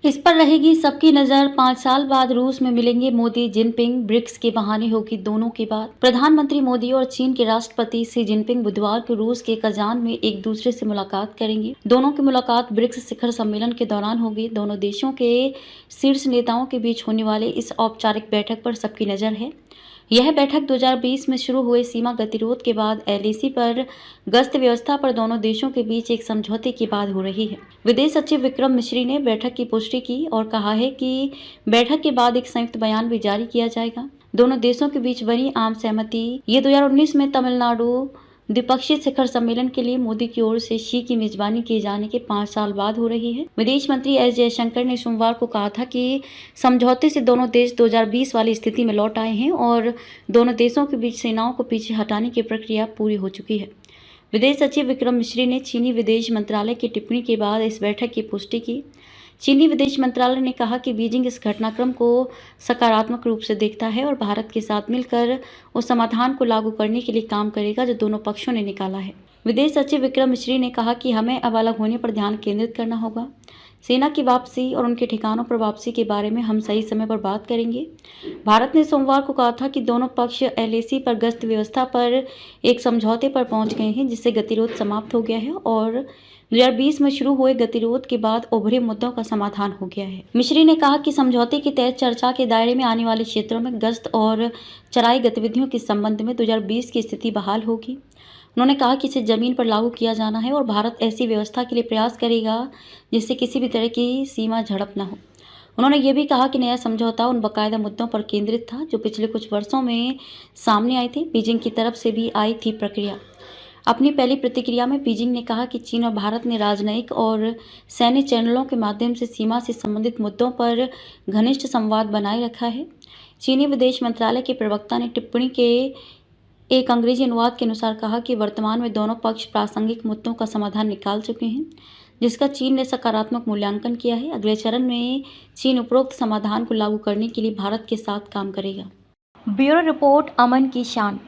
इस पर रहेगी सबकी नजर। 5 साल बाद रूस में मिलेंगे मोदी जिनपिंग, ब्रिक्स के बहाने होगी दोनों की बात। प्रधानमंत्री मोदी और चीन के राष्ट्रपति शी जिनपिंग बुधवार को रूस के कजान में एक दूसरे से मुलाकात करेंगे। दोनों की मुलाकात ब्रिक्स शिखर सम्मेलन के दौरान होगी। दोनों देशों के शीर्ष नेताओं के बीच होने वाले इस औपचारिक बैठक पर सबकी नजर है। यह बैठक 2020 में शुरू हुए सीमा गतिरोध के बाद एलएसी पर गश्त व्यवस्था पर दोनों देशों के बीच एक समझौते की बात हो रही है। विदेश सचिव विक्रम मिश्री ने बैठक की पुष्टि की और कहा है कि बैठक के बाद एक संयुक्त बयान भी जारी किया जाएगा। दोनों देशों के बीच बनी आम सहमति ये 2019 में तमिलनाडु द्विपक्षीय शिखर सम्मेलन के लिए मोदी की ओर से शी की मेजबानी किए जाने के 5 साल बाद हो रही है। विदेश मंत्री एस जयशंकर ने सोमवार को कहा था कि समझौते से दोनों देश 2020 वाली स्थिति में लौट आए हैं और दोनों देशों के बीच सेनाओं को पीछे हटाने की प्रक्रिया पूरी हो चुकी है। विदेश सचिव विक्रम मिश्री ने चीनी विदेश मंत्रालय की टिप्पणी के बाद इस बैठक की पुष्टि की। चीनी विदेश मंत्रालय ने कहा कि बीजिंग इस घटनाक्रम को सकारात्मक रूप से देखता है और भारत के साथ मिलकर उस समाधान को लागू करने के लिए काम करेगा जो दोनों पक्षों ने निकाला है। विदेश सचिव विक्रम मिश्री ने कहा कि हमें अब अलग होने पर ध्यान केंद्रित करना होगा। सेना की वापसी और उनके ठिकानों पर वापसी के बारे में हम सही समय पर बात करेंगे। भारत ने सोमवार को कहा था कि दोनों पक्ष एलएसी पर गश्त व्यवस्था पर एक समझौते पर पहुंच गए हैं जिससे गतिरोध समाप्त हो गया है और 2020 में शुरू हुए गतिरोध के बाद उभरे मुद्दों का समाधान हो गया है। मिश्री ने कहा कि समझौते के तहत चर्चा के दायरे में आने वाले क्षेत्रों में गश्त और चराई गतिविधियों के संबंध में 2020 की स्थिति बहाल होगी। उन्होंने कहा कि इसे जमीन पर लागू किया जाना है और भारत ऐसी व्यवस्था के लिए प्रयास करेगा जिससे किसी भी तरह की सीमा झड़प न हो। उन्होंने ये भी कहा कि नया समझौता उन बाकायदा मुद्दों पर केंद्रित था जो पिछले कुछ वर्षों में सामने आए थे। बीजिंग की तरफ से भी आई थी प्रक्रिया। अपनी पहली प्रतिक्रिया में बीजिंग ने कहा कि चीन और भारत ने राजनयिक और सैन्य चैनलों के माध्यम से सीमा से संबंधित मुद्दों पर घनिष्ठ संवाद बनाए रखा है। चीनी विदेश मंत्रालय के प्रवक्ता ने टिप्पणी के एक अंग्रेजी अनुवाद के अनुसार कहा कि वर्तमान में दोनों पक्ष प्रासंगिक मुद्दों का समाधान निकाल चुके हैं जिसका चीन ने सकारात्मक मूल्यांकन किया है। अगले चरण में चीन उपरोक्त समाधान को लागू करने के लिए भारत के साथ काम करेगा। ब्यूरो रिपोर्ट, अमन की शान।